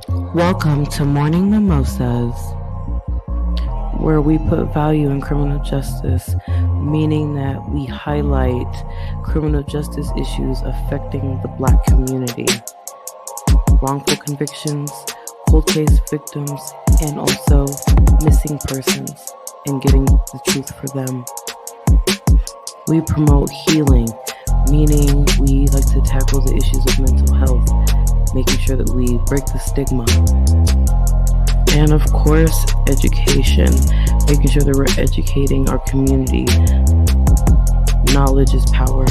Welcome to Morning Mimosas, where we put value in criminal justice, meaning that we highlight criminal justice issues affecting the Black community, wrongful convictions, cold case victims, and also missing persons, and getting the truth for them. We promote healing, meaning we like to tackle the issues of mental health, making sure that we break the stigma. And of course, education, making sure that we're educating our community. Knowledge is power.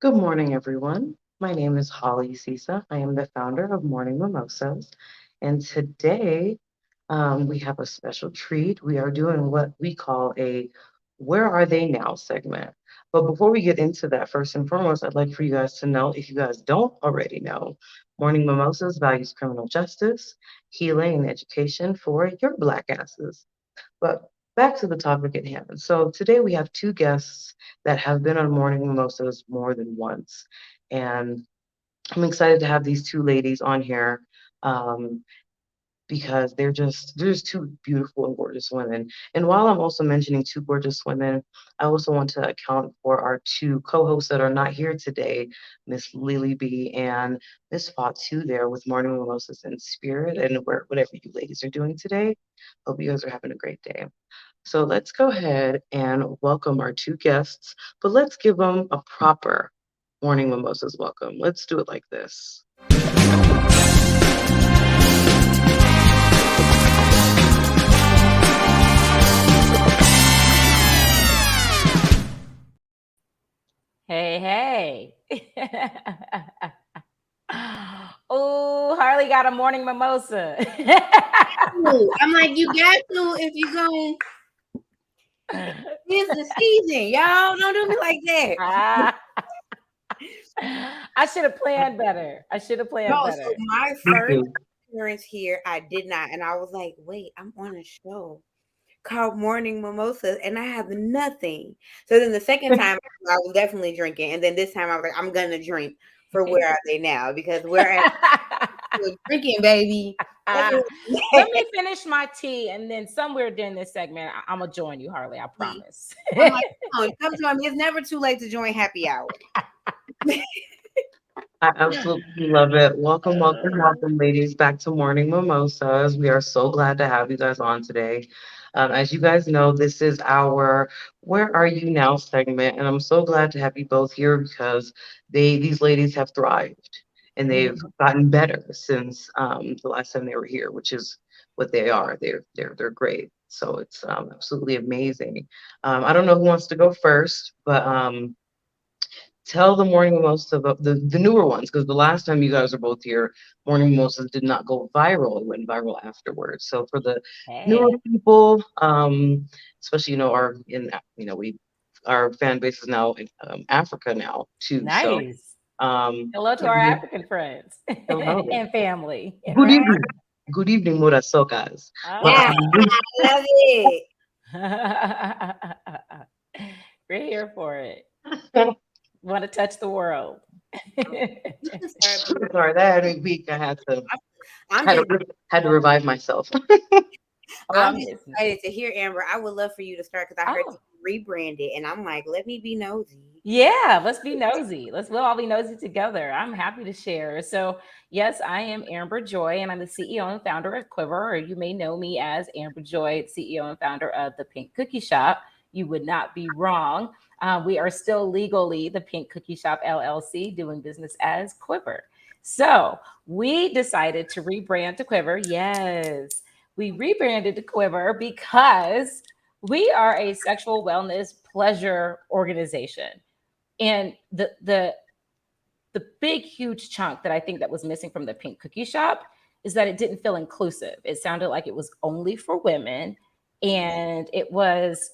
Good morning, everyone. My name is Holly Sisa. I am the founder of Morning Mimosas. And today we have a special treat. We are doing what we call a Where Are They Now segment. But before we get into that, first and foremost, I'd like for you guys to know, if you guys don't already know, Morning Mimosas values criminal justice, healing, and education for your Black asses. But back to the topic at hand. So today we have two guests that have been on Morning Mimosas more than once. And I'm excited to have these two ladies on here um, because they're just two beautiful and gorgeous women. And while I'm also mentioning two gorgeous women, I also want to account for our two co-hosts that are not here today, Miss Lily B and Miss Fatu there with Morning Mimosas in Spirit and whatever you ladies are doing today. Hope you guys are having a great day. So let's go ahead and welcome our two guests, but let's give them a proper Morning Mimosas welcome. Let's do it like this. Hey, hey. Oh, Harley got a morning mimosa. I'm like, you got to if you're going. It's the season, y'all. Don't do me like that. I should have planned better. I should have planned No, so better. my Thank first you. appearance here, I did not, and I was like, wait, I'm on a show called Morning Mimosas, and I have nothing. So then the second time, I was definitely drinking, and then this time I was like, I'm gonna drink for Where Are They Now? Because we're at drinking, baby. That's Let me finish my tea, and then somewhere during this segment, I'm gonna join you, Harley. I promise. I'm like, come join me. It's never too late to join happy hour. I absolutely love it. Welcome, welcome, welcome, ladies, back to Morning Mimosas. We are so glad to have you guys on today. As you guys know, this is our Where Are You Now segment, and I'm so glad to have you both here because these ladies have thrived and they've gotten better since the last time they were here, which is what they are. They're great. So it's absolutely amazing. I don't know who wants to go first, but tell the morning mimosas about the newer ones, because the last time you guys were both here, morning mimosas did not go viral. It went viral afterwards. So for the newer Hey, people, especially our in we our fan base is now in Africa now too. So nice. um, Hello to can our you African friends hello, and family. good Right? evening, good evening, Murasokas. But Yeah, Ah. I love it. We're here for it. Want to touch the world. You can start, boo. sorry, that had me weak. I I'm had just to had to revive myself. Oh, I'm I'm just just excited to hear Amber. I would love for you to start because I heard oh you rebranded, and I'm like, let me be nosy. yeah, let's be nosy. We'll all be nosy together. I'm happy to share. So, yes, I am Amber Joy, and I'm the CEO and founder of Quiver, or you may know me as Amber Joy, CEO and founder of the Pink Cookie Shop. You would not be wrong. We are still legally the Pink Cookie Shop LLC, doing business as Quiver. So, we decided to rebrand to Quiver. Yes, we rebranded to Quiver because we are a sexual wellness pleasure organization, and the big huge chunk that I think that was missing from the Pink Cookie Shop is that it didn't feel inclusive. It sounded like it was only for women, and it was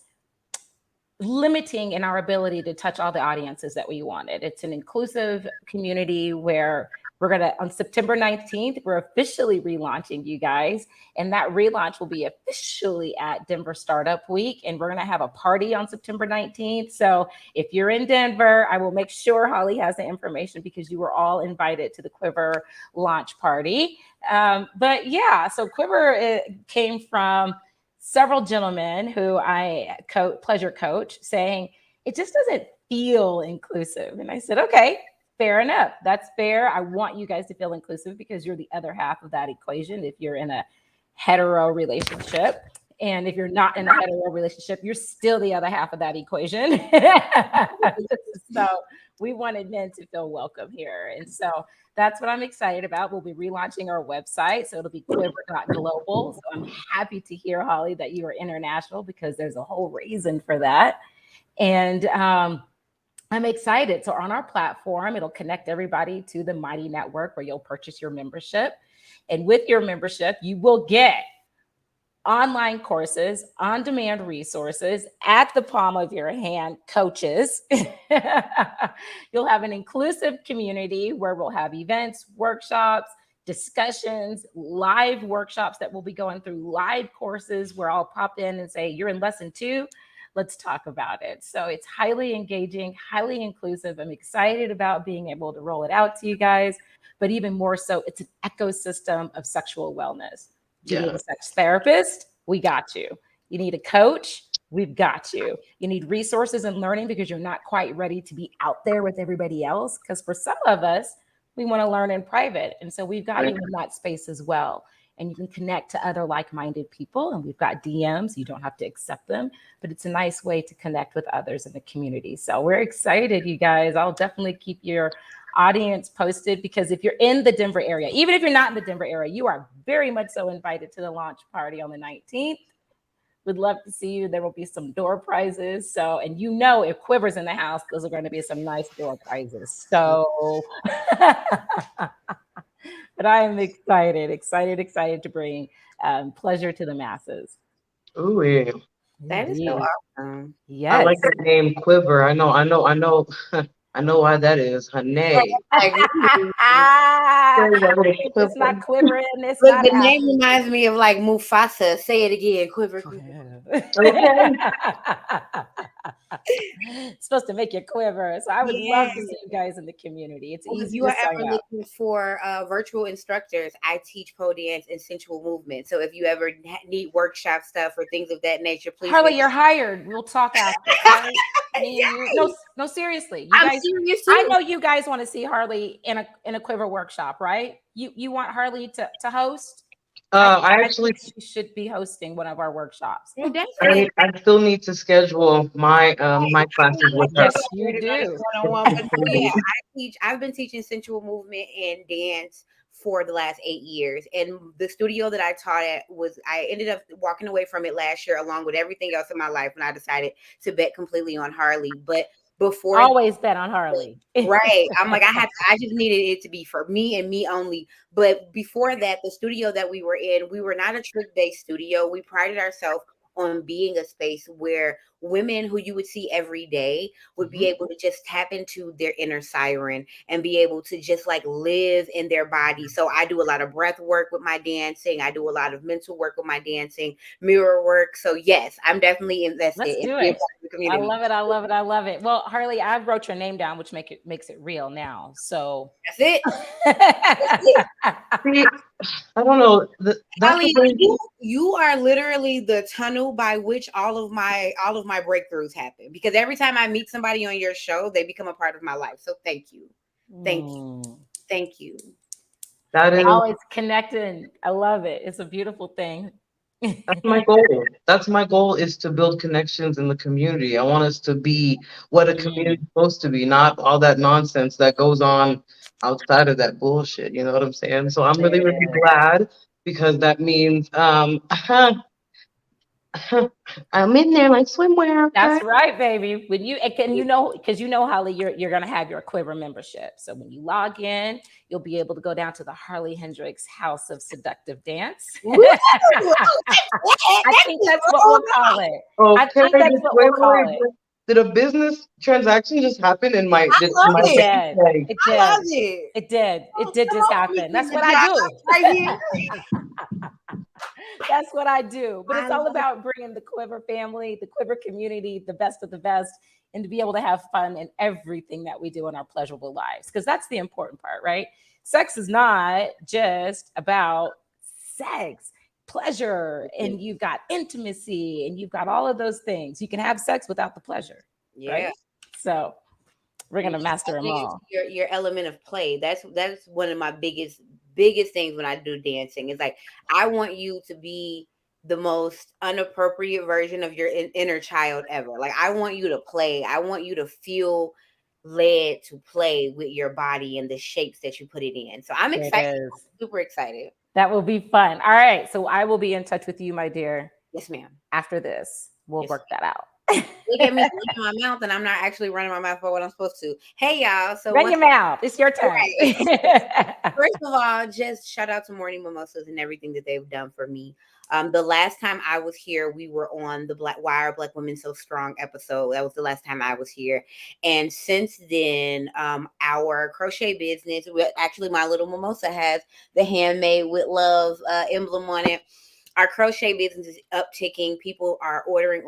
limiting in our ability to touch all the audiences that we wanted. It's an inclusive community where we're going to, on September 19th, we're officially relaunching, you guys. And that relaunch will be officially at Denver Startup Week. And we're going to have a party on September 19th. So if you're in Denver, I will make sure Holly has the information because you were all invited to the Quiver launch party. But yeah, so Quiver came from several gentlemen who I pleasure coach saying, it just doesn't feel inclusive. And I said, okay, fair enough. That's fair. I want you guys to feel inclusive because you're the other half of that equation. If you're in a hetero relationship, and if you're not in a hetero relationship, you're still the other half of that equation. So we wanted men to feel welcome here. And so that's what I'm excited about. We'll be relaunching our website. So it'll be quiver.global. So I'm happy to hear, Holly, that you are international because there's a whole reason for that. And I'm excited. So on our platform, it'll connect everybody to the Mighty Network where you'll purchase your membership. And with your membership, you will get online courses, on-demand resources, at the palm of your hand coaches. You'll have an inclusive community where we'll have events, workshops, discussions, live workshops that we'll be going through, live courses where I'll pop in and say, you're in lesson 2. Let's talk about it. So it's highly engaging, highly inclusive. I'm excited about being able to roll it out to you guys, but even more so, it's an ecosystem of sexual wellness. Do you need a sex therapist? We got you. You need a coach? We've got you. You need resources and learning because you're not quite ready to be out there with everybody else. Because for some of us, we want to learn in private. And so we've got you in that space as well. And you can connect to other like-minded people. And we've got DMs. You don't have to accept them, but it's a nice way to connect with others in the community. So we're excited, you guys. I'll definitely keep your audience posted because if you're in the Denver area, even if you're not in the Denver area, you are very much so invited to the launch party on the 19th. We'd love to see you. There will be some door prizes. So, and you know, if Quiver's in the house, those are going to be some nice door prizes. So, but I am excited to bring pleasure to the masses. Ooh, yeah. That is so awesome. Yes. I like the name Quiver. I know why that is. Her name. It's not quivering. It's Look, not the name reminds me of like Mufasa. Say it again, quiver. Okay. It's supposed to make you quiver. So I would love to see you guys in the community. It's easy If you to are sign ever up. looking for virtual instructors, I teach pole dance and sensual movement. So if you ever need workshop stuff or things of that nature, please. Harley, you're hired. We'll talk after. Right? Me and you. No, seriously. You guys, serious too. I know you guys want to see Harley in a quiver workshop, right? You want Harley to host? I think she should be hosting one of our workshops. I still need to schedule my my classes with her. Yes, you do. Yeah, I've been teaching sensual movement and dance for the last 8 years. And the studio that I taught at I ended up walking away from it last year along with everything else in my life. And I decided to bet completely on Harley. But before always bet on Harley. Right. I'm like, I just needed it to be for me and me only. But before that, the studio that we were in, we were not a trick-based studio. We prided ourselves on being a space where women who you would see every day would be able to just tap into their inner siren and be able to just like live in their body. So I do a lot of breath work with my dancing. I do a lot of mental work with my dancing, mirror work. So yes, I'm definitely invested. Let's do it. I love it. I love it. I love it. Well, Harley, I wrote your name down, which makes it real now. So that's it. See, I don't know. Holly, you are literally the tunnel by which all of my breakthroughs happen. Because every time I meet somebody on your show, they become a part of my life. So thank you. Thank you. That is always connecting. I love it. It's a beautiful thing. That's my goal. That's my goal, is to build connections in the community. I want us to be what a community is supposed to be, not all that nonsense that goes on outside of that bullshit. You know what I'm saying? So I'm really, really glad because that means I'm in there like swimwear, okay? That's right, baby. When you and you know, because you know, Holly, you're gonna have your Quiver membership. So when you log in, you'll be able to go down to the Harley Hendrixx House of Seductive Dance. Woo! I That's think just that's what we'll rolled call off. it. I Okay, think that's what we'll call it. did a business transaction just happen in my, I did love my It it. bank did. like, It I did. love it. It did. Oh, It did come just on, give happen. me That's the what I job do. right here. That's what I do. But I it's all love about bringing the Quiver family, the Quiver community, the best of the best, and to be able to have fun in everything that we do in our pleasurable lives. Because that's the important part, right? Sex is not just about sex, pleasure, it. and you've got intimacy, and you've got all of those things. You can have sex without the pleasure, Yeah. right? So we're You going to just master gotta them dig into all. your element of play. That's one of my biggest things when I do dancing. It's like I want you to be the most inappropriate version of your inner child ever. Like I want you to play. I want you to feel led to play with your body and the shapes that you put it in. So I'm It excited. is. Super excited. That will be fun. All right. So I will be in touch with you, my dear, Yes, ma'am. after this. We'll Yes. work that out. Look at me running my mouth, and I'm not actually running my mouth for what I'm supposed to. Hey, y'all. So Run once your mouth. It's your all turn. right. First of all, just shout out to Morning Mimosas and everything that they've done for me. The last time I was here, we were on the Why Are Black Women So Strong episode. That was the last time I was here. And since then, our crochet business, actually, my little mimosa has the handmade with love emblem on it. Our crochet business is upticking. People are ordering.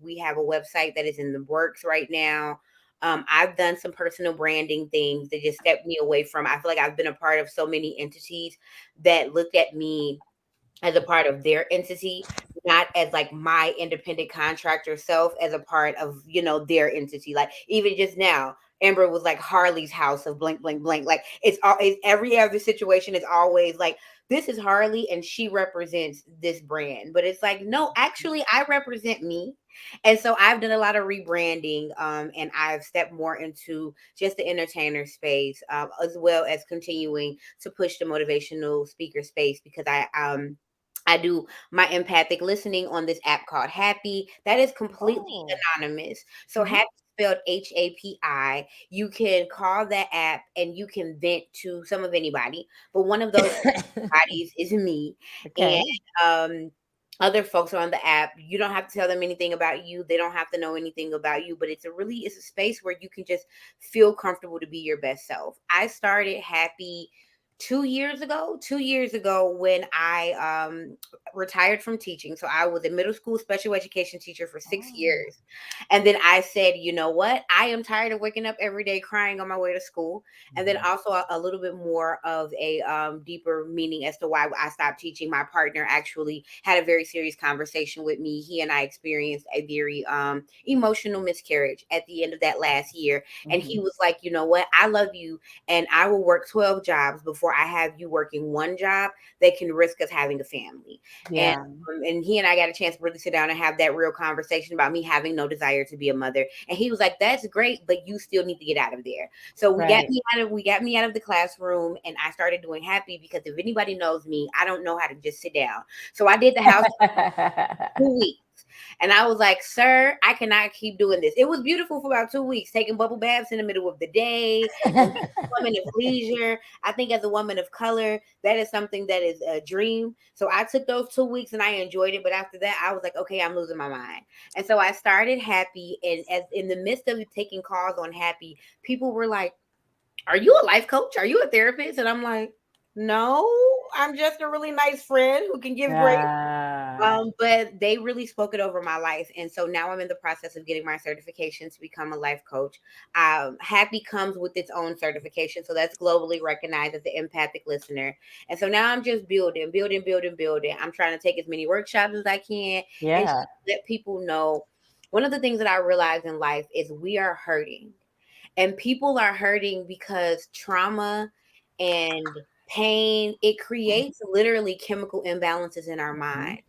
We have a website that is in the works right now. I've done some personal branding things that just stepped me away from. I feel like I've been a part of so many entities that looked at me as a part of their entity, not as like my independent contractor self, as a part of, their entity. Like even just now, Amber was like Harley's house of blank, blank, blank. Like it's every other situation is always like, this is Harley and she represents this brand. But it's like, no, actually I represent me. And so I've done a lot of rebranding, and I've stepped more into just the entertainer space, as well as continuing to push the motivational speaker space because I do my empathic listening on this app called Happy. That is completely Oh. anonymous. So Mhm. Happy spelled HAPI. You can call that app and you can vent to some of anybody. But one of those bodies is me. Okay. And other folks are on the app. You don't have to tell them anything about you. They don't have to know anything about you. But it's a space where you can just feel comfortable to be your best self. I started Happy 2 years ago. 2 years ago when I retired from teaching. So I was a middle school special education teacher for 6 years. And then I said, you know what? I am tired of waking up every day crying on my way to school. And then also a little bit more of a deeper meaning as to why I stopped teaching. My partner actually had a very serious conversation with me. He and I experienced a very emotional miscarriage at the end of that last year. And he Mhm. was like, you know what? I love you and I will work 12 jobs before I have you working one job that can risk us having a family. And Yeah. and he and I got a chance to really sit down and have that real conversation about me having no desire to be a mother. And he was like, "That's great, but you still need to get out of there." So Right. we got me out of the classroom, and I started doing Happy because if anybody knows me, I don't know how to just sit down. So I did the house 2 weeks. And I was like, sir, I cannot keep doing this. It was beautiful for about 2 weeks, taking bubble baths in the middle of the day and being a woman of leisure. I think as a woman of color, that is something that is a dream. So I took those 2 weeks and I enjoyed it. But after that, I was like, okay, I'm losing my mind. And so I started Happy. And as in the midst of taking calls on Happy, people were like, are you a life coach? Are you a therapist? And I'm like, no, I'm just a really nice friend who can give great. But they really spoke it over my life. And so now I'm in the process of getting my certification to become a life coach. Happy comes with its own certification. So that's globally recognized as the empathic listener. And so now I'm just building. I'm trying to take as many workshops as I can and just Yeah. let people know. One of the things that I realized in life is we are hurting. And people are hurting because trauma and pain, it creates literally chemical imbalances in our Mhm. mind.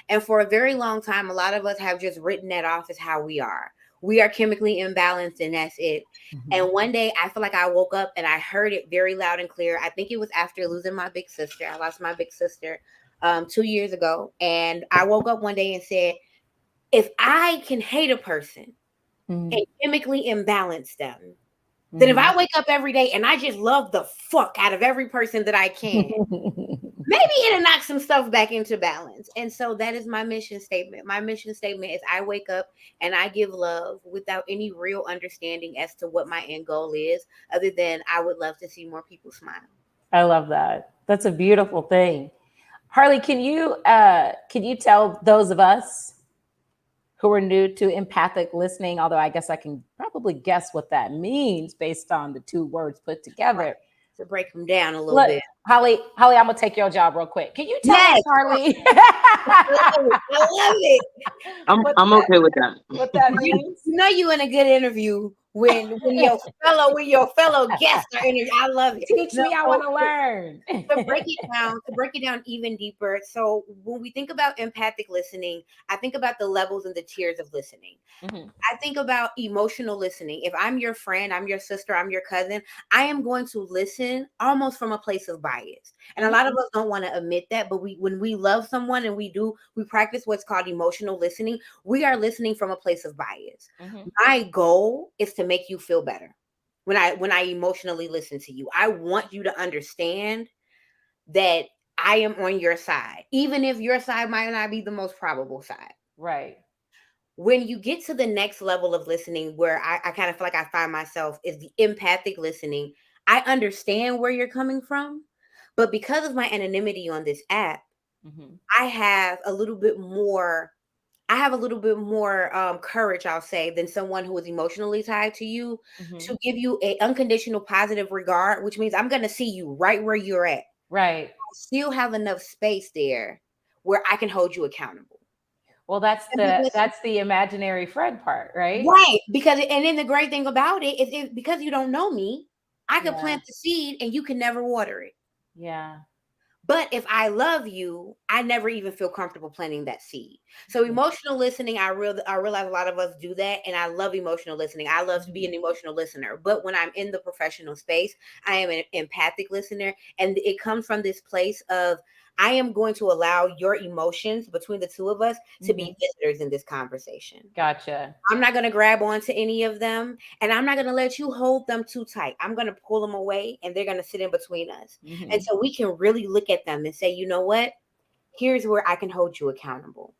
And for a very long time, a lot of us have just written that off as how we are. We are chemically imbalanced and that's it. Mhm. And one day I feel like I woke up and I heard it very loud and clear. I think it was after losing my big sister. I lost my big sister 2 years ago, and I woke up one day and said, if I can hate a person Mhm. and chemically imbalance them, then if Mhm. I wake up every day and I just love the fuck out of every person that I can, maybe it'll knock some stuff back into balance. And so that is my mission statement. My mission statement is I wake up and I give love without any real understanding as to what my end goal is, other than I would love to see more people smile. I love that. That's a beautiful thing. Harley, can you tell those of us who are new to empathic listening, although I guess I can probably guess what that means based on the two words put Right. together. To break them down a little Look, bit. Holly, I'm gonna take your job real quick. Can you tell us, Yes. Harley, I love it. I love it. what I'm that okay with that. You, means? you know you in a good interview when your fellow guests are interviewed. I love it. Teach No, me, I want so to learn. to break it down even deeper. So when we think about empathic listening, I think about the levels and the tiers of listening. Mhm. I think about emotional listening. If I'm your friend, I'm your sister, I'm your cousin, I am going to listen almost from a place of bias. And a Mhm. lot of us don't want to admit that, but when we love someone and we practice what's called emotional listening, we are listening from a place of bias. Mhm. My goal is to make you feel better. When I emotionally listen to you, I want you to understand that I am on your side, even if your side might not be the most probable side. Right. When you get to the next level of listening, where I kind of feel like I find myself, is the empathic listening. I understand where you're coming from, but because of my anonymity on this app, Mhm. I have a little bit more. I have a little bit more courage, I'll say, than someone who is emotionally tied to you, Mhm. to give you a unconditional positive regard, which means I'm going to see you right where you're at. Right. Still have enough space there where I can hold you accountable. Well, that's And the that's the imaginary friend part, right? right, because and then the great thing about it is, because you don't know me, I could Yeah. plant the seed and you can never water it. Yeah. But if I love you, I never even feel comfortable planting that seed. So Yeah. emotional listening, I realize a lot of us do that, and I love emotional listening. I love to be Mhm. an emotional listener. But when I'm in the professional space, I am an empathic listener, and it comes from this place of, I am going to allow your emotions between the two of us to Mhm. be visitors in this conversation. Gotcha. I'm not going to grab onto any of them, and I'm not going to let you hold them too tight. I'm going to pull them away, and they're going to sit in between us. And Mhm. so we can really look at them and say, you know what? Here's where I can hold you accountable.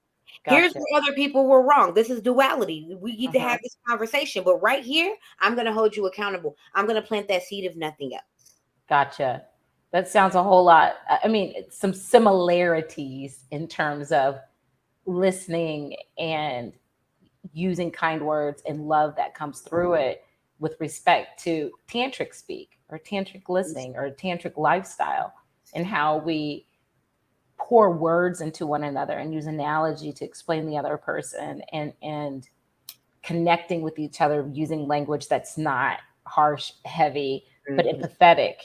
Here's Gotcha. where other people were wrong. This is duality. We get to Uh-huh. have this conversation, but right here, I'm going to hold you accountable. I'm going to plant that seed, if nothing else. Gotcha. That sounds a whole lot. I mean, some similarities in terms of listening and using kind words and love that comes through it with respect to tantric speak or tantric listening or tantric lifestyle, and how we pour words into one another and use analogy to explain the other person, and connecting with each other using language that's not harsh, heavy, but Mhm. empathetic,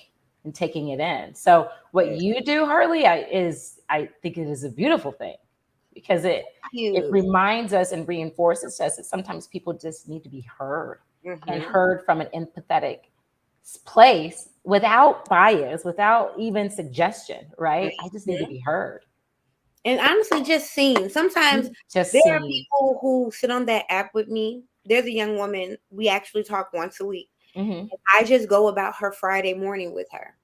and taking it in. So what Yes. you do, Harley, I think it is a beautiful thing, because it You. reminds us and reinforces us that sometimes people just need to be heard, and Mhm. heard from an empathetic place, without bias, without even suggestion, right? I just need to Mhm. be heard. And honestly, just seen. Sometimes Just there are seen. people who sit on that app with me. There's a young woman, we actually talk once a week. Hmm. I just go about her Friday morning with her.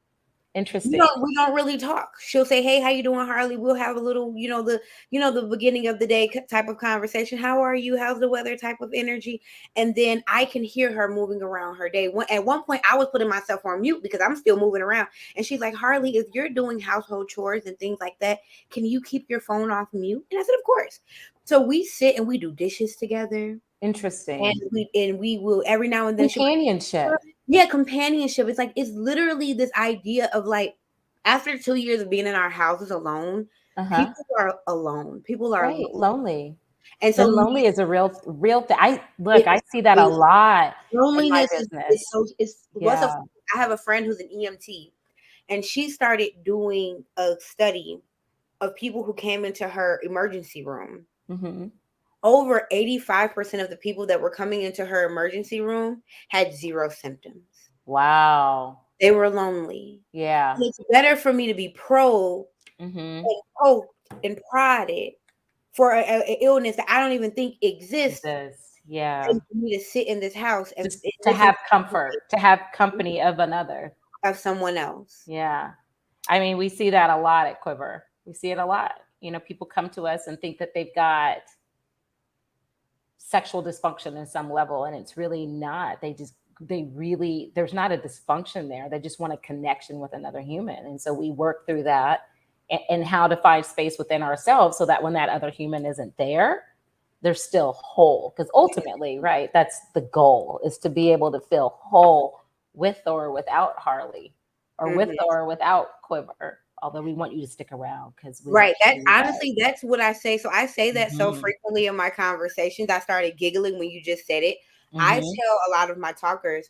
Interesting. We don't really talk. She'll say, "Hey, how you doing, Harley?" We'll have a little, the beginning of the day type of conversation. How are you? How's the weather? Type of energy, and then I can hear her moving around her day. At one point, I was putting myself on mute because I'm still moving around, and she's like, "Harley, if you're doing household chores and things like that, can you keep your phone off mute?" And I said, "Of course." So we sit and we do dishes together, and Interesting. we will every now and then. She'll, Companionship. yeah, companionship. It's like, it's literally this idea of, like, after 2 years of being in our houses alone, Uh-huh. people are alone. People are Right. lonely. Lonely. And so And lonely is a real thing. it I see that a is lot in my loneliness is business. so it's what's a Yeah. I have a friend who's an EMT, and she started doing a study of people who came into her emergency room. Hmm. Over 85% of the people that were coming into her emergency room had zero symptoms. Wow. They were lonely. Yeah. And it's better for me to be pro Mm-hmm. and poked and prodded for a illness that I don't even think exists, Exists. Yeah. and for me to sit in this house and Just to listen have comfort, to have company of another. of someone else. Yeah. I mean, we see that a lot at Quiver. We see it a lot. You know, people come to us and think that they've got sexual dysfunction in some level, and it's really not. There's not a dysfunction there. They just want a connection with another human. And so we work through that and how to find space within ourselves so that when that other human isn't there, they're still whole. Because ultimately, right, that's the goal, is to be able to feel whole with or without Harley, or with Mhm. or without Quiver. Although we want you to stick around because we love Right. That you guys. honestly, that's what I say. So I say that so Mhm. frequently in my conversations. I started giggling when you just said it. I Mhm. tell a lot of my talkers,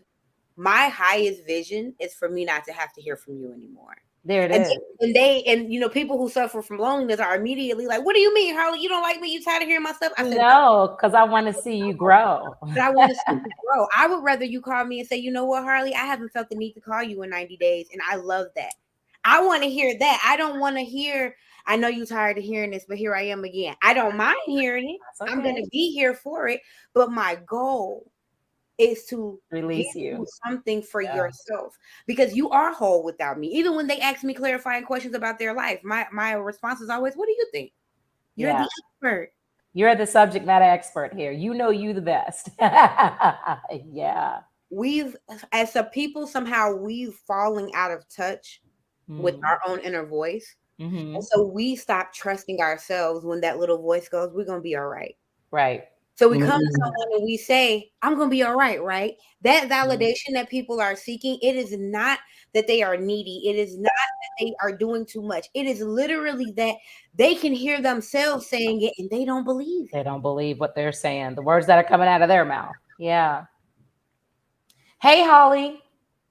my highest vision is for me not to have to hear from you anymore. There it And is. people who suffer from loneliness are immediately like, "What do you mean, Harley? You don't like me? You tired of hearing my stuff?" I said, "No, No, because I want to see you grow. but I want to see you grow. I would rather you call me and say, you know what, Harley, I haven't felt the need to call you in 90 days. And I love that. I want to hear that. I don't want to hear, I know you're tired of hearing this, but here I am again. I don't mind hearing it. That's I'm going okay. to be here for it. But my goal is to give Release you you. something for Yeah. yourself, because you are whole without me. Even when they ask me clarifying questions about their life, my response is always, what do you think? You're Yeah. the expert. You're the subject matter expert here. You know you the best. Yeah. We've, as a people, somehow we've fallen out of touch with Mm. our own inner voice. And Hmm. so we stop trusting ourselves when that little voice goes, we're going to be all right. Right. So we come to Mm. someone and we say, I'm going to be all right, right? That validation that people are seeking, it is not that they are needy. It is not that they are doing too much. It is literally that they can hear themselves saying it and they don't believe They it. don't believe what they're saying, the words that are coming out of their mouth. Yeah. Hey, Holly.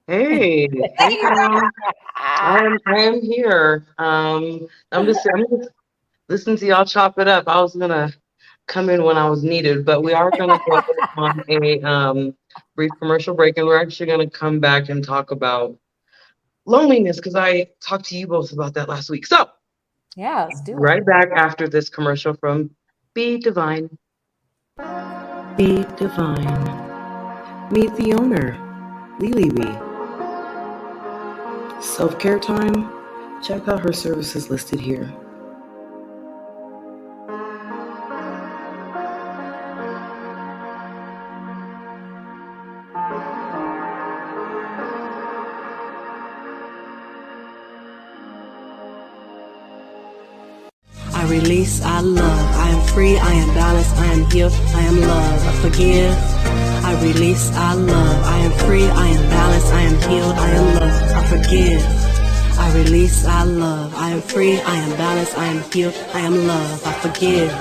Hey, hey girl. I am here. I'm just listening to y'all chop it up. I was gonna come in when I was needed, but we are gonna go on a brief commercial break, and we're actually gonna come back and talk about loneliness because I talked to you both about that last week. So Yeah, let's do it. right back after this commercial from Be Divine. Be Divine. Meet the owner, Lily Bee. Self-care time? Check out her services listed here. I release, I love. I am free, I am balanced, I am healed, I am love. I forgive. I release, I love. I am free, I am balanced, I am healed, I am love. I forgive. I release, I love. I am free, I am balanced, I am healed, I am love. I forgive.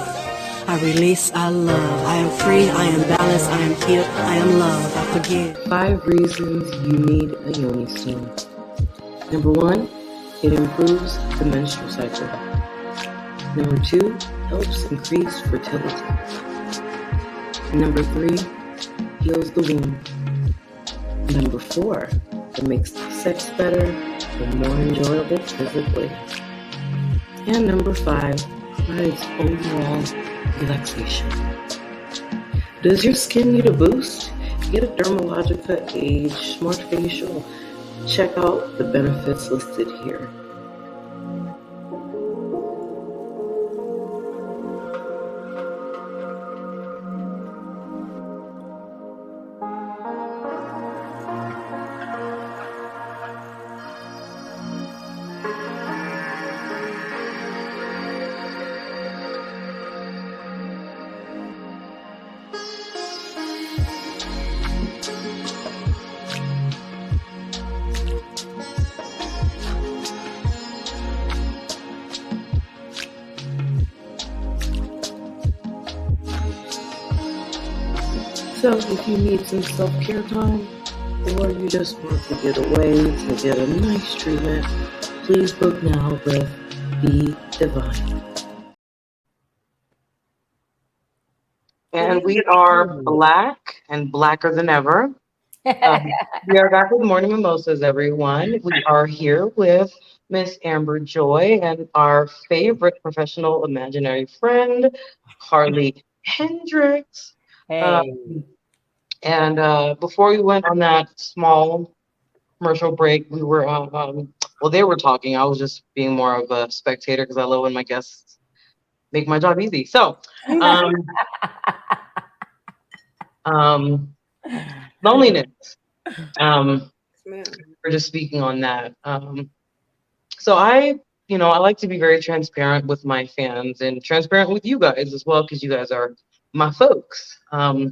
I release, I love. I am free, I am balanced, I am healed, I am love. I forgive. 5 reasons you need a yoni steam. Number 1, it improves the menstrual cycle. Number 2, helps increase fertility. Number 3, heals the womb. Number 4, it makes sex better and more enjoyable physically. And number 5, provides overall relaxation. Does your skin need a boost? Get a Dermalogica Age Smart Facial. Check out the benefits listed here. So if you need some self-care time, or you just want to get away to get a nice treatment, please book now with Be Divine. And we are black and blacker than ever. We are back with Morning Mimosas, everyone. We are here with Miss Amber Joy and our favorite professional imaginary friend, Harley Hendrixx. Uh, Hey. and before we went on that small commercial break, we were, well, they were talking. I was just being more of a spectator because I love when my guests make my job easy. So, um, um, loneliness. Um, we're just speaking on that. So I like to be very transparent with my fans and transparent with you guys as well, because you guys are my folks. So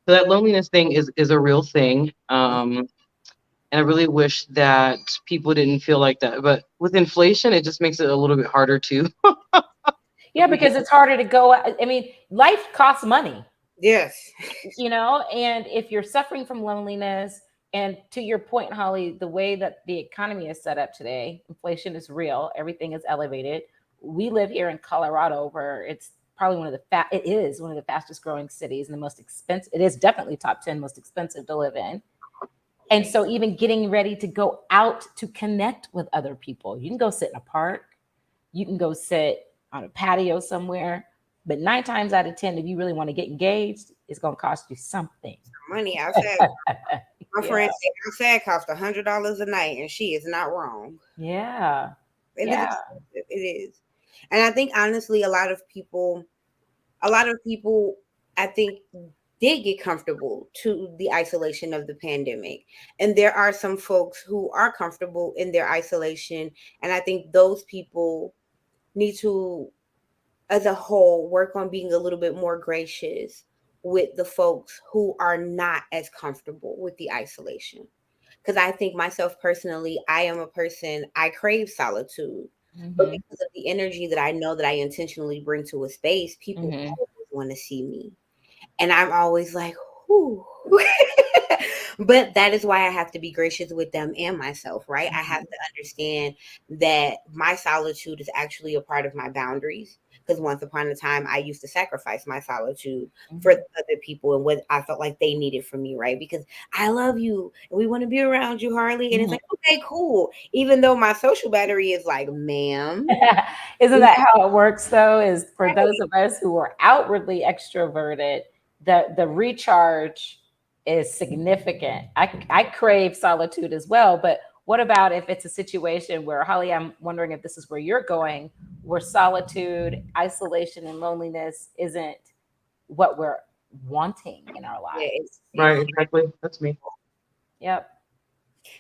that loneliness thing is a real thing. And I really wish that people didn't feel like that. But with inflation, it just makes it a little bit harder too. Yeah, because it's harder to go. I mean, life costs money. Yes. And if you're suffering from loneliness, and to your point, Holly, the way that the economy is set up today, inflation is real, everything is elevated. We live here in Colorado, where it's probably it is one of the fastest growing cities and the most expensive. It is definitely top 10 most expensive to live in. And so even getting ready to go out to connect with other people, you can go sit in a park, you can go sit on a patio somewhere, but 9 times out of 10, if you really want to get engaged, it's going to cost you something. Money outside. My friend said outside cost $100 a night, and she is not wrong. Yeah. It is. And I think honestly, a lot of people, I think, did get comfortable to the isolation of the pandemic. And there are some folks who are comfortable in their isolation. And I think those people need to, as a whole, work on being a little bit more gracious with the folks who are not as comfortable with the isolation. Because I think myself personally, I am a person, I crave solitude. But because of the energy that I know that I intentionally bring to a space, people always want to see me. And I'm always like, whoo. But that is why I have to be gracious with them and myself, right? I have to understand that my solitude is actually a part of my boundaries. Because once upon a time, I used to sacrifice my solitude for other people and what I felt like they needed from me, right? Because I love you and we want to be around you, Harley. And it's like, okay, cool. Even though my social battery is like, ma'am. Isn't that how it works, though? Is for those of us who are outwardly extroverted, the recharge is significant. I crave solitude as well, but what about if it's a situation where, Holly, I'm wondering if this is where you're going, where solitude, isolation, and loneliness isn't what we're wanting in our lives? Right, exactly. That's me. Yep.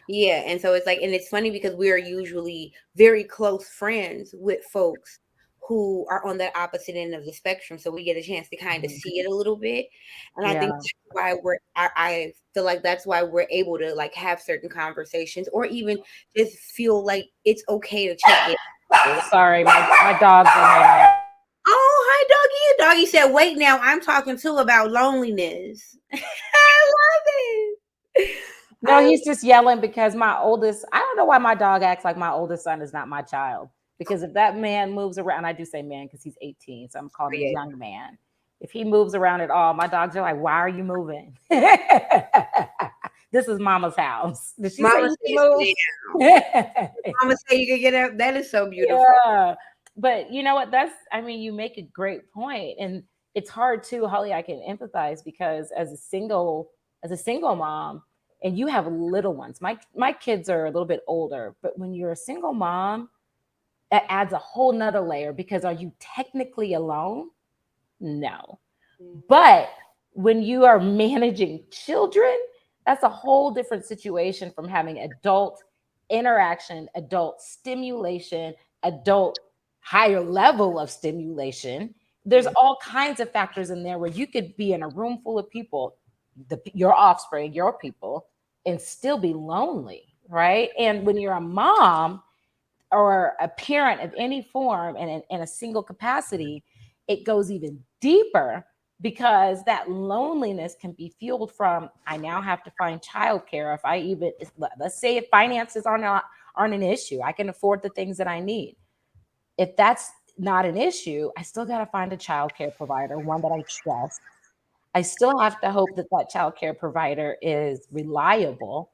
Yeah, and so it's like, and it's funny because we are usually very close friends with folks who are on that opposite end of the spectrum, so we get a chance to kind of see it a little bit. And I think that's why I feel like that's why we're able to like have certain conversations, or even just feel like it's okay to check in. Sorry, my dogs are here. Oh, hi, doggy. And doggy said, wait, now I'm talking too about loneliness. I love it. No, he's just yelling because I don't know why my dog acts like my oldest son is not my child. Because if that man moves around, I do say man because he's 18, so I'm calling him a young man. If he moves around at all, my dogs are like, why are you moving? This is mama's house. Did she say she moved? Mama say you can get up. That is so beautiful. Yeah. But you know what? You make a great point. And it's hard too, Holly, I can empathize because as a single mom, and you have little ones. My kids are a little bit older, but when you're a single mom, that adds a whole nother layer because are you technically alone? No. But when you are managing children, that's a whole different situation from having adult interaction, adult stimulation, adult higher level of stimulation. There's all kinds of factors in there where you could be in a room full of people, your offspring, your people, and still be lonely, right? And when you're a mom or a parent of any form and in a single capacity, it goes even deeper because that loneliness can be fueled from, I now have to find childcare. Let's say if finances aren't an issue, I can afford the things that I need. If that's not an issue, I still got to find a childcare provider, one that I trust. I still have to hope that that childcare provider is reliable.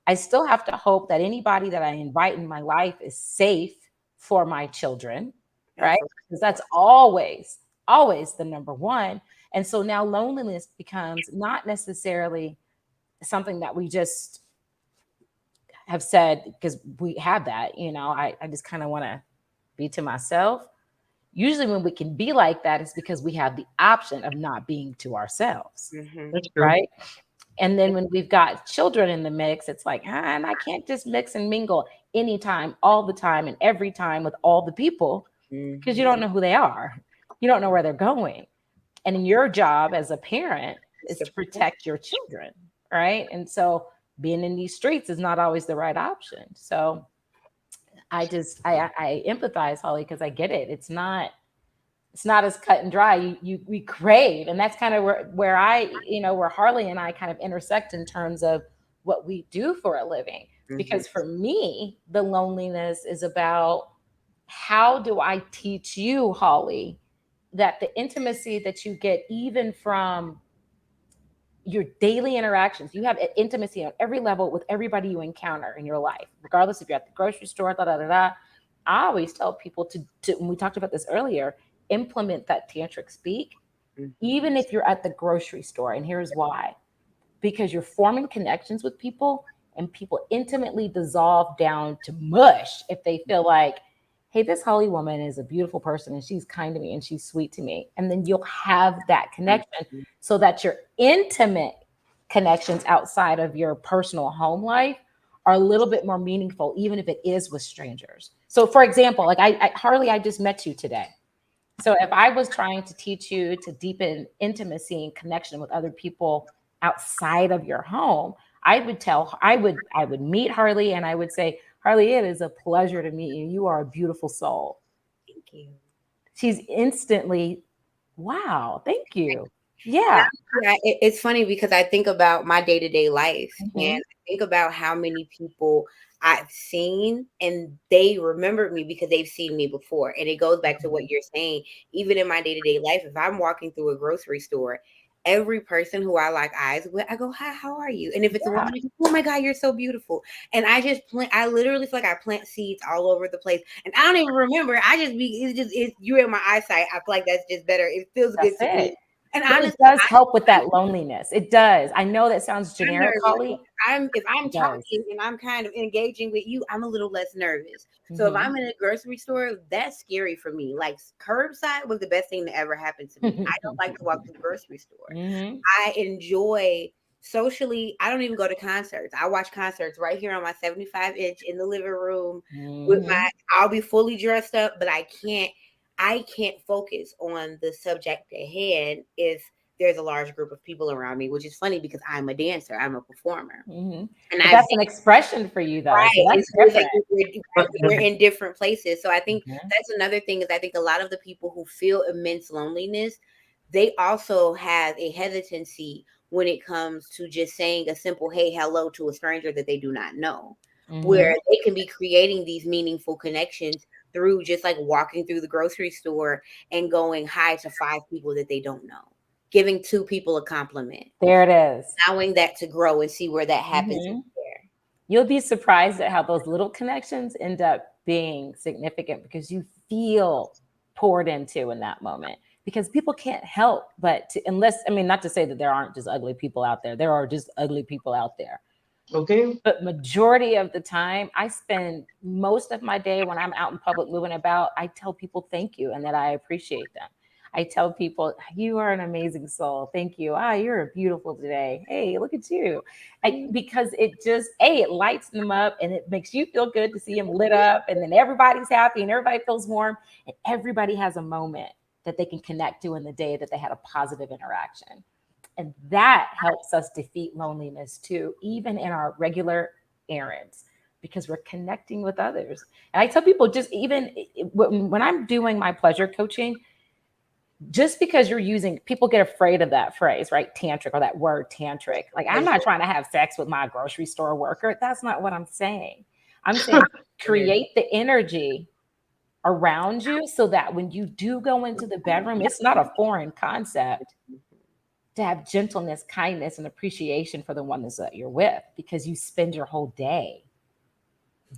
I still have to hope that anybody that I invite in my life is safe for my children, right? Absolutely. Because that's always the number one. And so now loneliness becomes not necessarily something that we just have said because we have that, I just kind of want to be to myself. Usually when we can be like that, it's because we have the option of not being to ourselves, Mm-hmm. That's true. right? And then when we've got children in the mix, it's like, and I can't just mix and mingle anytime, all the time, and every time with all the people because you Mm-hmm. don't know who they are. You don't know where they're going. And your job as a parent It's is to to protect. protect your children, right? And so being in these streets is not always the right option. So I empathize, Holly, because I get it. It's not as cut and dry. We crave, and that's kind of where where Harley and I kind of intersect in terms of what we do for a living. Mm-hmm. Because for me, the loneliness is about how do I teach you, Holly, that the intimacy that you get even from your daily interactions, you have intimacy on every level with everybody you encounter in your life, regardless if you're at the grocery store, da da da da. I always tell people to and we talked about this earlier, implement that tantric speak, Mm-hmm. even if you're at the grocery store. And here's why: because you're forming connections with people, and people intimately dissolve down to mush if they feel like, hey, this holy woman is a beautiful person and she's kind to me and she's sweet to me. And then you'll have that connection Mm-hmm. so that your intimate connections outside of your personal home life are a little bit more meaningful, even if it is with strangers. So, for example, like Harley, I just met you today. So if I was trying to teach you to deepen intimacy and connection with other people outside of your home, I would meet Harley and I would say, Harley, it is a pleasure to meet you. You are a beautiful soul. Thank you. She's instantly, wow, thank you. And Yeah. it's funny because I think about my day to day life and Mhm. I think about how many people I've seen and they remembered me because they've seen me before. And it goes back to what you're saying. Even in my day to day life, if I'm walking through a grocery store, every person who I lock eyes with, I go, hi, how are you? And if it's a Yeah. woman, I go, oh my God, you're so beautiful. And I just I literally feel like I plant seeds all over the place. And I don't even remember. You're in my eyesight. I feel like that's just better. It feels good That's to me. it. And But it honestly, does help with that loneliness. It does. I know that sounds I'm generic, nervous. Holly. If I'm It does. talking and I'm kind of engaging with you, I'm a little less nervous. So if Mhm. I'm in a grocery store, that's scary for me. Like curbside was the best thing that ever happened to me. I don't like to walk through the grocery store. Mhm. I enjoy socially. I don't even go to concerts. I watch concerts right here on my 75-inch in the living room with my. Mhm. I'll be fully dressed up, but I can't. I can't focus on the subject at hand if there's a large group of people around me, which is funny because I'm a dancer, I'm a performer. Mhm. And But I've that's an expression for you though. So right. And that's so it's like different. we're in different places. So I think Mhm. that's another thing is I think a lot of the people who feel immense loneliness, they also have a hesitancy when it comes to just saying a simple hey, hello to a stranger that they do not know. Mhm. Where they can be creating these meaningful connections through just like walking through the grocery store and going hi to 5 people that they don't know. Giving 2 people a compliment, There it is. allowing that to grow and see where that happens from Mhm. there. You'll be surprised at how those little connections end up being significant because you feel poured into in that moment. Because people can't help but to, unless, I mean, not to say that there aren't just ugly people out there, there are just ugly people out there. Okay. But majority of the time, I spend most of my day when I'm out in public moving about, I tell people thank you and that I appreciate them. I tell people, you are an amazing soul. Thank you. Ah, you're beautiful today. Hey, look at you. Because it just, it lights them up and it makes you feel good to see them lit up. And then everybody's happy and everybody feels warm. And everybody has a moment that they can connect to in the day that they had a positive interaction. And that helps us defeat loneliness too, even in our regular errands, because we're connecting with others. And I tell people, just even when I'm doing my pleasure coaching, just because you're using, people get afraid of that phrase, right? Tantric, or that word tantric. Like, I'm not trying to have sex with my grocery store worker. That's not what I'm saying. I'm saying create the energy around you so that when you do go into the bedroom, it's not a foreign concept to have gentleness, kindness, and appreciation for the ones that you're with, because you spend your whole day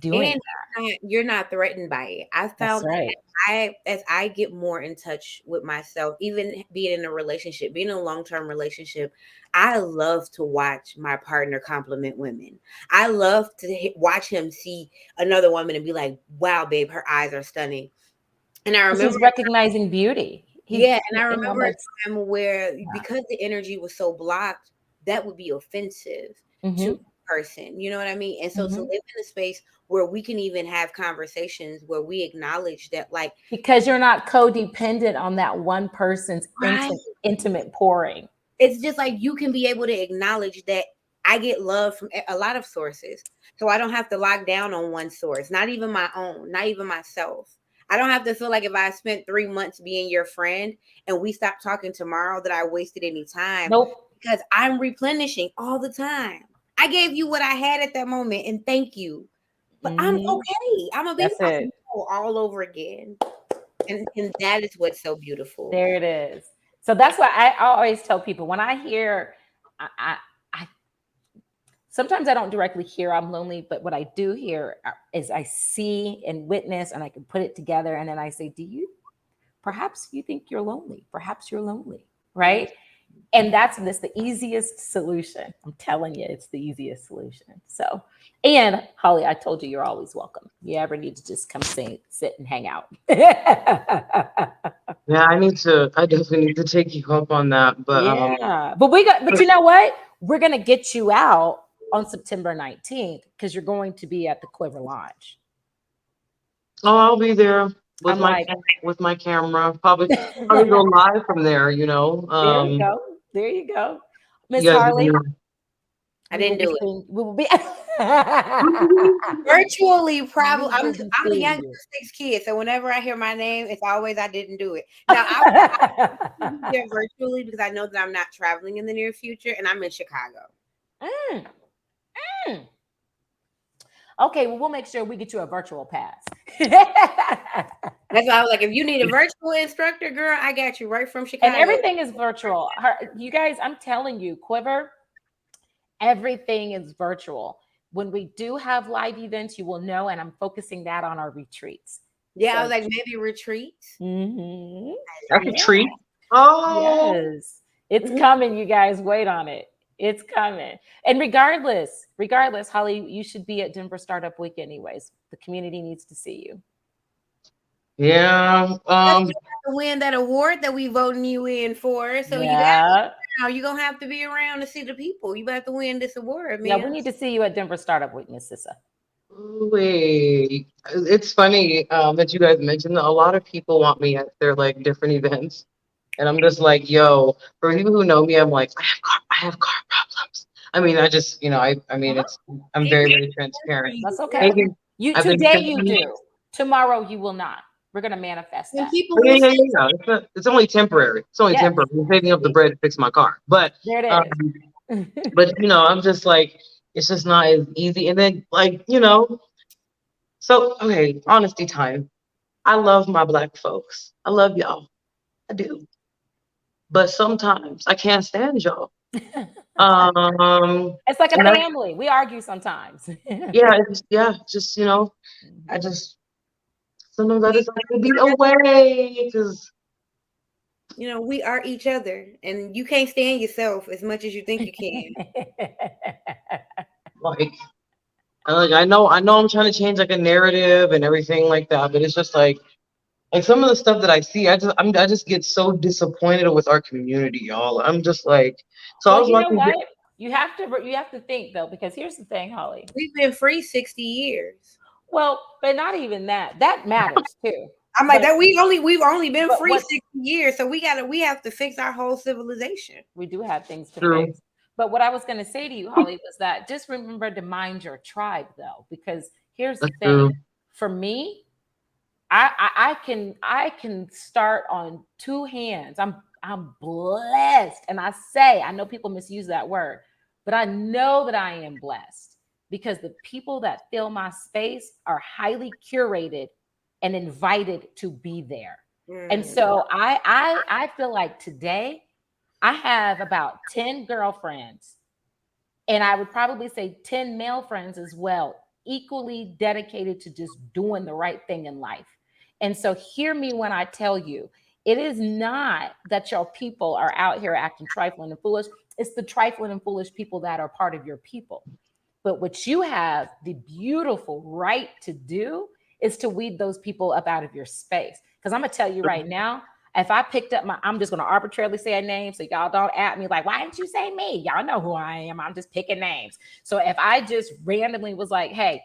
doing And that. you're not threatened by it. I That's found right. that as I get more in touch with myself, even being in a relationship, being in a long-term relationship, I love to watch my partner compliment women. I love to watch him see another woman and be like, wow, babe, her eyes are stunning. And I Because remember, he's recognizing beauty. yeah, and I You know, remember a that's time where yeah. because the energy was so blocked, that would be offensive to Mm-hmm. the person. You know what I mean? And so to Mm-hmm. live in a space where we can even have conversations where we acknowledge that, like, Because you're not codependent on that one person's right, intimate pouring. it's just like you can be able to acknowledge that I get love from a lot of sources. So I don't have to lock down on one source, not even my own, not even myself. I don't have to feel like if I spent 3 months being your friend and we stop talking tomorrow that I wasted any time, Nope. because I'm replenishing all the time. I gave you what I had at that moment and thank you. But I'm Mm-hmm. okay. I'm gonna be That's fine it. all over again. And that is what's so beautiful. There it is. So that's why I always tell people when I hear, I sometimes I don't directly hear I'm lonely, but what I do hear is I see and witness, and I can put it together, and then I say, perhaps you think you're lonely? Perhaps you're lonely, right? And that's the easiest solution. I'm telling you, it's the easiest solution. So, and Holly, I told you you're always welcome. You ever need to just come sit and hang out. Yeah, I definitely need to take you up on that. Yeah. But you know what? We're gonna get you out on September 19th because you're going to be at the Quiver Lodge. Oh, I'll be there with I'm my like, with my camera. Probably go live from there, you know. there you go. There you go. You Miss guys Harley, can I didn't do it. we will be Virtually, probably. we will be I'm the seeing youngest you. of 6 kids, so whenever I hear my name, it's always I didn't do it. Now I will be there virtually because I know that I'm not traveling in the near future, and I'm in Chicago. Mm, mm. Okay, well, we'll make sure we get you a virtual pass. That's why I was like, if you need a virtual instructor, girl, I got you right from And Chicago. everything is virtual. You guys, I'm telling you, Quiver, everything is virtual. When we do have live events, you will know, and I'm focusing that on our retreats. Yeah, I So, was like, maybe retreats. mhm. that's a Yeah. treat. Oh, Yes, it's coming, you guys. Wait on it. It's coming. And regardless, Holly, you should be at Denver Startup Week anyways. The community needs to see you. yeah. Yes, you have to win that award that we voting you in for. So you got Yeah. now you're gonna have to be around to see the people. You have to win this award, Yeah, we man. need to see you at Denver Startup Week, Miss Sissa. Wait, it's funny that you guys mentioned that a lot of people want me at their like different events, and I'm just like, yo, for people who know me, I'm like, I have car problems. I mean, I just, I mean, Uh-huh. I'm very, very transparent. That's okay. Maybe I've been Today you feeling. do. Tomorrow you will not. We're gonna manifest When that. people Yeah, will yeah, say, yeah, yeah. It's only temporary. It's only Yes. temporary. I'm saving up the bread to fix my car, but There um, it is. but I'm just like, it's just not as easy. And then like, so okay, honesty time. I love my black folks. I love y'all. I do. But sometimes I can't stand y'all. It's like a And I, family. We argue sometimes. just I just sometimes I just like to be away because we are each other, and you can't stand yourself as much as you think you can. like I know I'm trying to change like a narrative and everything like that, but it's just like some of the stuff that I see, I just get so disappointed with our community, y'all. I'm just like, so I Well, was you know watching. what? You have to think though, because here's the thing, Holly. We've been free 60 years. Well, but not even that. That matters too. I'm like But- that. We've only been but free what- 60 years, so we have to fix our whole civilization. We do have things to True. fix. But what I was going to say to you, Holly, was that just remember to mind your tribe, though, because here's the That's thing. true. For me, I can start on two hands. I'm blessed, and I know people misuse that word, but I know that I am blessed because the people that fill my space are highly curated and invited to be there. And so I feel like today I have about 10 girlfriends, and I would probably say 10 male friends as well, equally dedicated to just doing the right thing in life. And so, hear me when I tell you, it is not that your people are out here acting trifling and foolish. It's the trifling and foolish people that are part of your people. But what you have the beautiful right to do is to weed those people up out of your space. Because I'm going to tell you right now, if I picked up I'm just going to arbitrarily say a name so y'all don't at me like, why didn't you say me? Y'all know who I am. I'm just picking names. So if I just randomly was like, hey,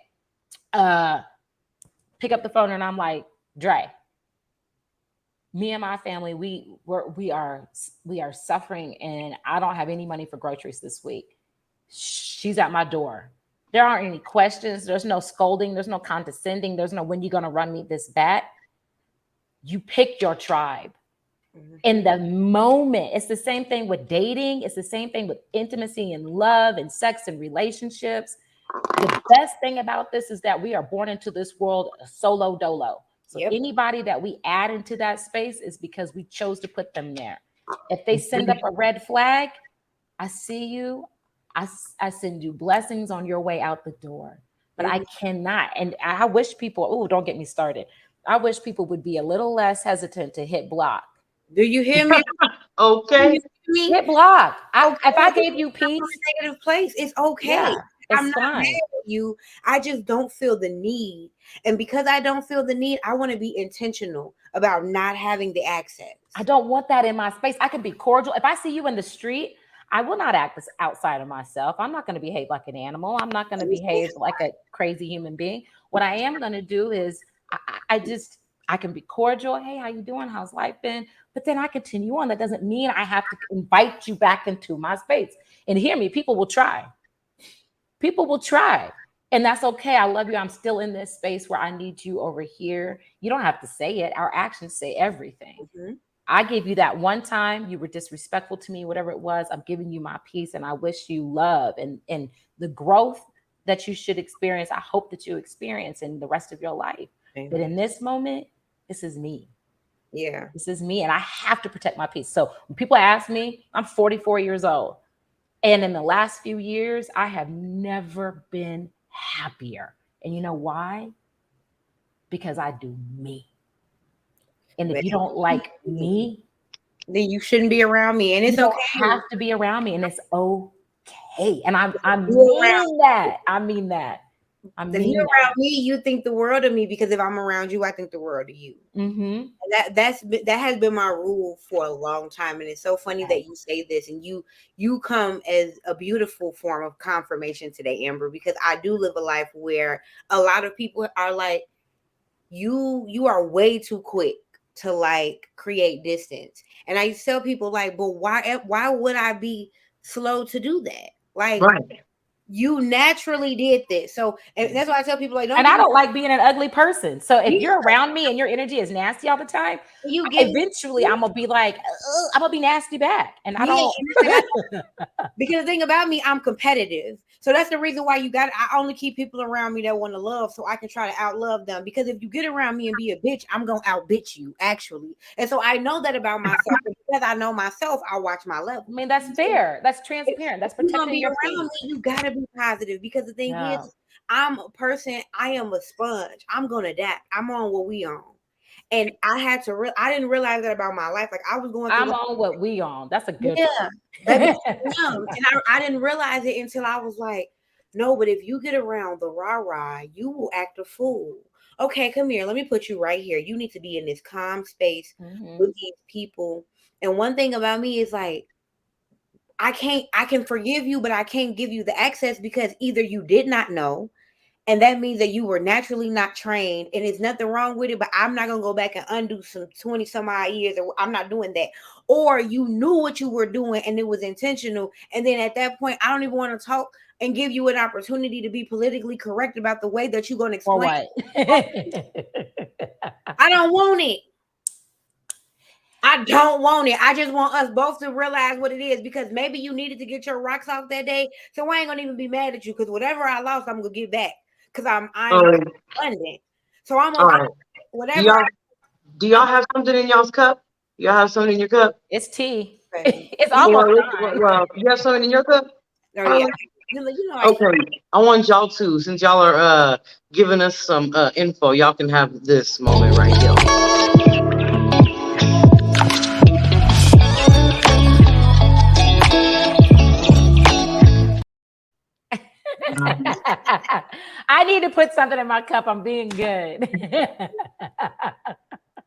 pick up the phone and I'm like, Dre, me and my family, we are suffering and I don't have any money for groceries this week. She's at my door. There aren't any questions. There's no scolding. There's no condescending. There's no when you going to run me this back. You pick your tribe. In the moment, it's the same thing with dating. It's the same thing with intimacy and love and sex and relationships. The best thing about this is that we are born into this world solo dolo. So anybody that we add into that space is because we chose to put them there. If they send up a red flag, I see you. I send you blessings on your way out the door. But I cannot. And I wish people, don't get me started. I wish people would be a little less hesitant to hit block. Do you hear me? Okay. You hear me? Hit block. If I gave you peace, a negative place, it's okay. Yeah, it's I'm not fine. mad at you. I just don't feel the need. And because I don't feel the need, I want to be intentional about not having the access. I don't want that in my space. I can be cordial. If I see you in the street, I will not act outside of myself. I'm not going to behave like an animal. I'm not going to behave like a crazy human being. What I am going to do is I can be cordial. Hey, how you doing? How's life been? But then I continue on. That doesn't mean I have to invite you back into my space. And hear me, people will try. People will try. And that's okay. I love you. I'm still in this space where I need you over here. You don't have to say it. Our actions say everything. I gave you that one time. You were disrespectful to me, whatever it was. I'm giving you my peace and I wish you love and the growth that you should experience. I hope that you experience in the rest of your life. Amen. But in this moment, this is me. Yeah. This is me. And I have to protect my peace. So when people ask me, I'm 44 years old. And in the last few years, I have never been happier. And you know why? Because I do me. And if you don't like me, then you shouldn't be around me. And it's okay. You don't have to be around me. And it's okay. And I mean that. I mean that. If you're around me, you think the world of me, because if I'm around you, I think the world of you. And that has been my rule for a long time. And it's so funny that you say this, and you come as a beautiful form of confirmation today, Amber, because I do live a life where a lot of people are like, you are way too quick to like create distance. And I used to tell people like, but why would I be slow to do that? Like, you naturally did this. So and that's why I tell people like, I don't like being an ugly person. So if you're around me and your energy is nasty all the time, eventually I'm gonna be like, I'm gonna be nasty back. And I don't because the thing about me, I'm competitive. So that's the reason why I only keep people around me that want to love, so I can try to outlove them. Because if you get around me and be a bitch, I'm gonna outbitch you, actually. And so I know that about myself. Because I know myself, I watch my level. I mean, that's fair. That's transparent. That's protecting your peace. Me, you gotta be positive, because the thing is, I'm a person. I am a sponge. I'm gonna adapt. I'm on what we on. And I didn't realize that about my life. Like I was going through. I'm on what we on. That's a good and I didn't realize it until I was like, no, but if you get around the rah-rah, you will act a fool. Okay, come here. Let me put you right here. You need to be in this calm space with these people. And one thing about me is like, I can forgive you, but I can't give you the access because either you did not know, and that means that you were naturally not trained, and there's nothing wrong with it, but I'm not going to go back and undo some 20 some odd years. Or I'm not doing that. Or you knew what you were doing and it was intentional. And then at that point, I don't even want to talk and give you an opportunity to be politically correct about the way that you're going to explain. Or what? I don't want it. I don't want it. I just want us both to realize what it is, because maybe you needed to get your rocks off that day. So I ain't going to even be mad at you, because whatever I lost, I'm going to get back. Because I'm abundant. So I'm okay. Whatever. Do y'all have something in y'all's cup? Y'all have something in your cup? It's tea. Okay. It's almost time. Well, you have something in your cup? Oh yeah. You know I Okay. I want y'all to, since y'all are giving us some info, y'all can have this moment right here. I need to put something in my cup. I'm being good.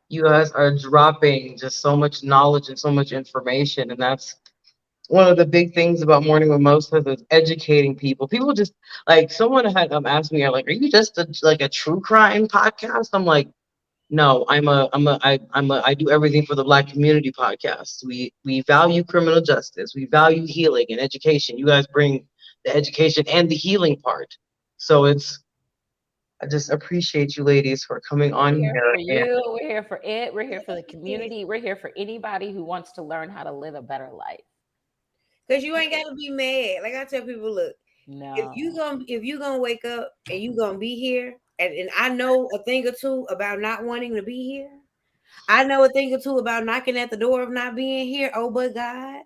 You guys are dropping just so much knowledge and so much information, and that's one of the big things about Morning Mimosas is educating people. People just like someone had asked me, like, "Are you just like a true crime podcast?" I'm like, "No, I do everything for the Black community podcast. We value criminal justice, we value healing and education. You guys bring the education and the healing part, so I just appreciate you ladies for coming We're on here here for and you. We're here for it. We're here for the community. We're here for anybody who wants to learn how to live a better life. Because you ain't gotta be mad. Like I tell people, look, No. if you gonna wake up and you gonna be here, and I know a thing or two about not wanting to be here. I know a thing or two about knocking at the door of not being here. Oh, but God.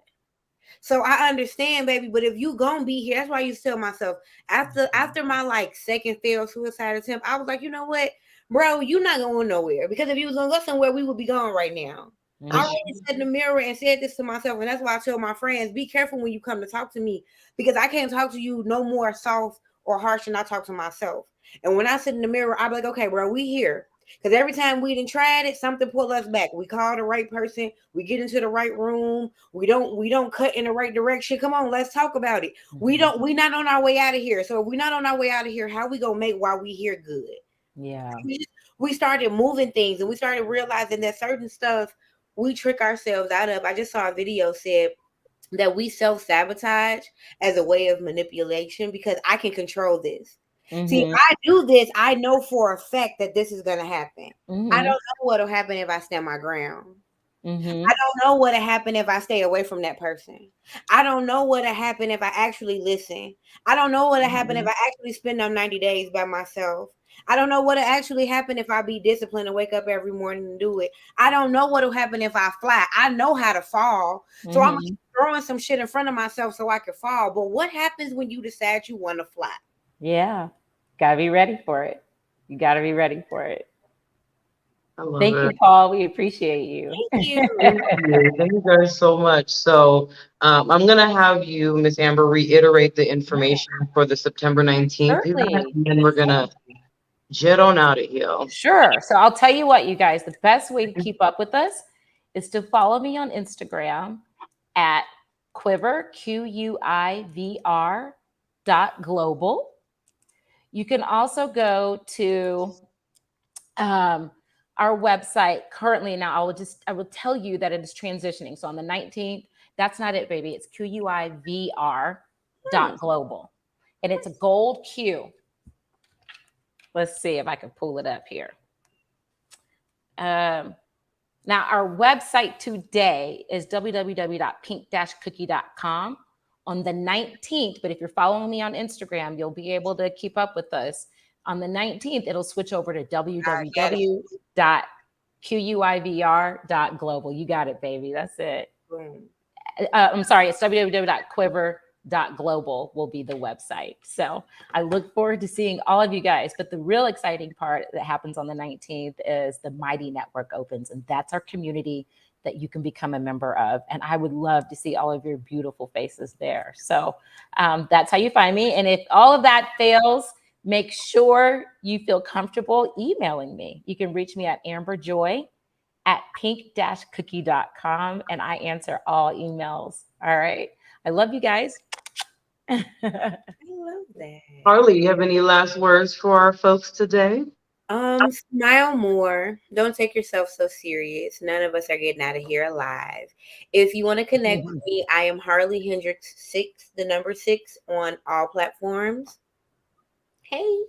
So I understand, baby. But if you gonna be here, that's why I used to tell myself after my like second failed suicide attempt, I was like, you know what, bro, you not going nowhere. Because if you was gonna go somewhere, we would be gone right now. I Mhm. already sat in the mirror and said this to myself, and that's why I tell my friends, be careful when you come to talk to me, because I can't talk to you no more soft or harsh than I talk to myself. And when I sit in the mirror, I be like, okay, bro, we here. Because every time we done tried it, something pull us back. We call the right person, we get into the right room, we don't cut in the right direction. Come on, let's talk about it. We not on our way out of here. So if we're not on our way out of here, how we gonna make while we here good? Yeah. We started moving things and we started realizing that certain stuff we trick ourselves out of. I just saw a video said that we self-sabotage as a way of manipulation because I can control this. See, if Mhm. I do this, I know for a fact that this is going to happen. I don't Mhm. know what'll happen if I stand my ground. Mhm. I don't know what'll happen if I stay away from that person. I don't know what'll happen if I actually listen. I don't know what'll happen if I actually spend them 90 days by myself. I don't know what'll actually happen if I be disciplined and wake up every morning and do it. I don't know what'll happen if I fly. I know how to fall. So I'm Mhm. throwing some shit in front of myself so I can fall. But what happens when you decide you want to fly? Yeah. Gotta be ready for it. You gotta be ready for it. I love Thank you, it. Paul. We appreciate you. Thank you. Thank you guys so much. So I'm gonna have you, Miss Amber, reiterate the information for the September 19th event, Certainly. and then we're gonna jet on out of here. Sure. So I'll tell you what, you guys, the best way to keep up with us is to follow me on Instagram at Quiver, QUIVR .global. You can also go to our website currently. Now I will tell you that it is transitioning. So on the 19th, that's not it, baby. It's QUIVR .global. And it's a gold Q. Let's see if I can pull it up here. Now, our website today is www.pink-cookie.com on the 19th. But if you're following me on Instagram, you'll be able to keep up with us. On the 19th, it'll switch over to www.quivr.global. You got it, baby. That's it. Boom. I'm sorry, it's www.quiver.global will be the website. So I look forward to seeing all of you guys. But the real exciting part that happens on the 19th is the Mighty Network opens, and that's our community that you can become a member of. And I would love to see all of your beautiful faces there. So that's how you find me. And if all of that fails, make sure you feel comfortable emailing me. You can reach me at amberjoy@pink-cookie.com, and I answer all emails. All right. I love you guys. I love that. Harley, you have any last words for our folks today? Smile more. Don't take yourself so serious. None of us are getting out of here alive. If you want to connect with me, I am Harley Hendrixx 6, the number 6 on all platforms. Hey.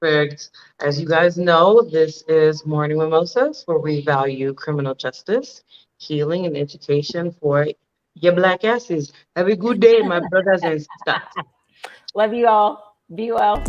Perfect. As you guys know, this is Morning Mimosas, where we value criminal justice, healing, and education for your black asses. Have a good day, my brothers and sisters. Love you all. Be well.